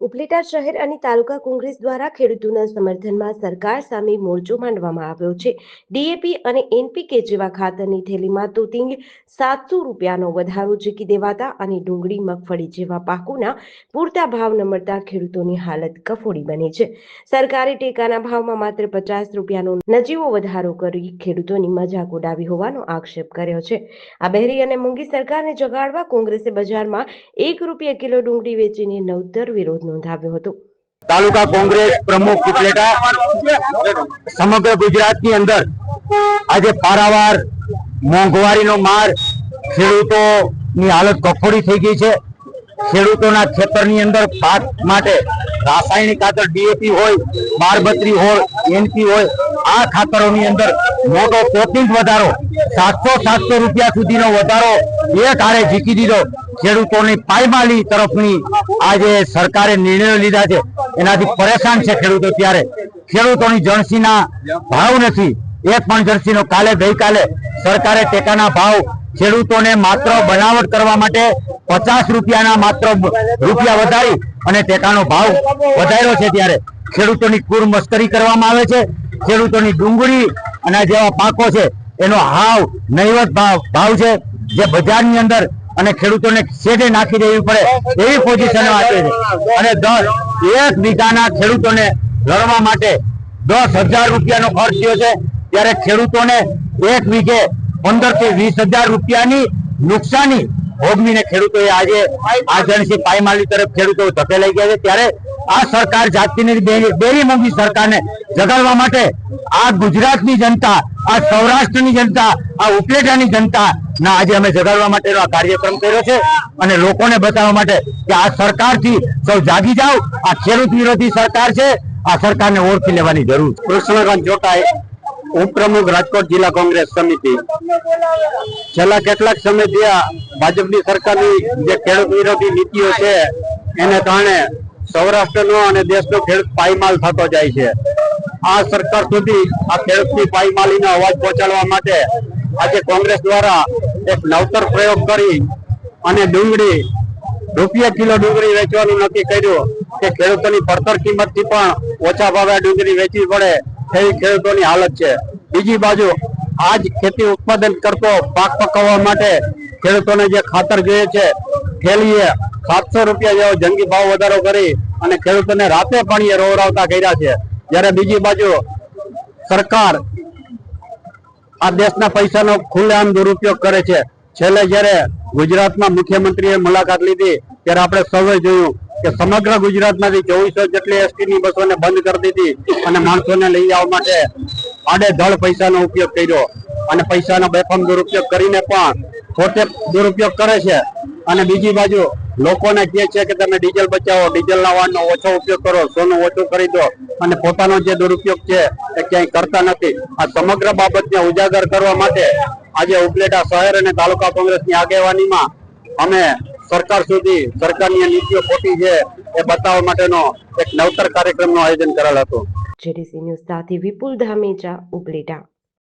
ઉપલેટા શહેર અને તાલુકા કોંગ્રેસ દ્વારા ખેડૂતોના સમર્થનમાં સરકાર સામે મોરચો માંડવામાં આવ્યો છે। ડીએપી અને એનપીકે જેવા ખાતરની થેલીમાં તોતિંગ 700 રૂપિયાનો વધારો ચૂકી દેવાતા અને ડુંગળી મગફળી જેવા પાકોના પૂરતા ભાવ ન મળતા ખેડૂતોની હાલત કફોડી બની છે। સરકારે ટેકાના ભાવમાં માત્ર 50 રૂપિયાનો નજીવો વધારો કરી ખેડૂતોની મજાક ઉડાવી હોવાનો આક્ષેપ કર્યો છે। આ બહેરી અને મૂંગી સરકારને જગાડવા કોંગ્રેસે બજારમાં ₹1 કિલો ડુંગળી વેચીને નવતર વિરોધ નોંધાવ્યો હતો। તાલુકા કોંગ્રેસ પ્રમુખ ઉપલેટા સમગ્ર ગુજરાતની અંદર આજે પારાવાર મોંઘવારીનો માર ખેડૂતોની હાલત કફોડી થઈ ગઈ છે। ખેડૂતોના ખેતરની અંદર પાક માટે રાસાયણિક ખાતર ડીએપી હોય, 1232 હોય, એનપી હોય, આ ખાતરોની અંદર મોટો તોતિંગ વધારો 700 રૂપિયા સુધીનો વધારો એક હારે ઝીકી દીધો। ખેડૂતોની પાયમાલી તરફની આજે સરકારે નિર્ણયો લીધા છે, એનાથી પરેશાન છે ખેડૂતો। ત્યારે ખેડૂતોની જણસીના ભાવ નથી, એક પણ જણસીનો ગઈકાલે સરકારે ટેકાના ભાવ ખેડૂતોને માત્ર બનાવટ કરવા માટે 50 રૂપિયાના માત્ર રૂપિયા વધારી અને ટેકાનો ભાવ વધાર્યો છે। ત્યારે ખેડૂતોની કુર મસ્કરી કરવામાં આવે છે। ખેડૂતોની ડુંગળી અને જેવા પાકો છે એનો હાવ નહીવત ભાવ છે, જે બજારની અંદર અને ખેડૂતોને શેડે નાખી દેવી પડે એવી પોઝિશન આપે છે। અને 1 વીઘાના ખેડૂતોને લડવા માટે 10,000 રૂપિયાનો ખર્ચ થયો છે। ત્યારે ખેડૂતોને 1 વીઘે 15 થી 20,000 રૂપિયાની નુકસાની ભોગવીને ખેડૂતોએ આજે આ જણસી પાયમાલી તરફ ખેડૂતો ધકેલાઈ ગયા છે। ત્યારે આ સરકાર જાતિની બેરી મૂંગી સરકારને જગાડવા માટે આ ગુજરાતની જનતા, આ સૌરાષ્ટ્રની જનતા, આ ઉપલેટાની જનતા ના આજે અમે જગાડવા માટેનો આ કાર્યક્રમ કર્યો છે અને લોકોને બતાવવા માટે કે આ સરકારથી સૌ જાગી જાઓ। આ ખેડૂત વિરોધી સરકાર છે, આ સરકારને ઓળખી લેવાની જરૂર છે। કૃષ્ણકાંત જોટાઈ, ઉપપ્રમુખ રાજકોટ જિલ્લા કોંગ્રેસ સમિતિ। છેલ્લા કેટલાક સમયથી આ ભાજપની સરકારની જે ખેડૂત વિરોધી નીતિઓ છે એને કારણે સૌરાષ્ટ્રનો અને દેશનો ખેડૂત પાયમાલ થતો જાય છે। આ સરકાર સુધી આ ખેડૂતની પાયમાલીનો અવાજ પહોંચાડવા માટે આજે કોંગ્રેસ દ્વારા એક નવતર પ્રયોગ કરી અને ડુંગળી ₹1 કિલો ડુંગળી વેચવાનું નક્કી કર્યું કે ખેડૂતોની પડતર કિંમતથી પણ ઓછા ભાવે ડુંગળી વેચવી પડે એવી ખેડૂતોની હાલત છે। બીજી બાજુ આજ ખેતી ઉત્પાદન કરતો પાક પકવવા માટે ખેડૂતોને જે ખાતર જોઈએ છે થેલીએ 700 રૂપિયા જેવો જંગી ભાવ વધારો કરી અને ખેડૂતોને રાતે પાણીએ રોવરાવતા કર્યા છે। જ્યારે બીજી બાજુ સરકાર આ દેશના પૈસાનો ખુલ્લેઆમ દુરુપયોગ કરે છે। છેલ્લે જ્યારે ગુજરાતમાં મુખ્યમંત્રીએ મુલાકાત લીધી ત્યારે આપણે સૌએ જોયું કે સમગ્ર ગુજરાતમાંથી 2400 જેટલી એસટીની બસોને બંધ કરી દીધી અને માણસોને લઈ જવા માટે આડેધડ પૈસાનો ઉપયોગ કર્યો અને પૈસાનો બેફામ દુરુપયોગ કરીને પણ પોતે દુરુપયોગ કરે છે। અને બીજી બાજુ લોકોને કહે છે કે તમે ડીઝલ બચાવો, ડીઝલના વાહનનો ઓછો ઉપયોગ કરો, સોનું ઓછું કરી દો અને પોતાનો જે દુરુપયોગ છે એ ક્યાંય કરતા નથી। આ સમગ્ર બાબતને ઉજાગર કરવા માટે આજે ઉપલેટા શહેર અને તાલુકા કોંગ્રેસની આગેવાનીમાં અમે સરકાર સુધી સરકારની નીતિઓ ખોટી છે એ બતાવવા માટેનો એક નવતર કાર્યક્રમનું આયોજન કરેલ હતું। જેડીસી ન્યૂઝ સાથે વિપુલ ધામેચા, ઉપલેટા।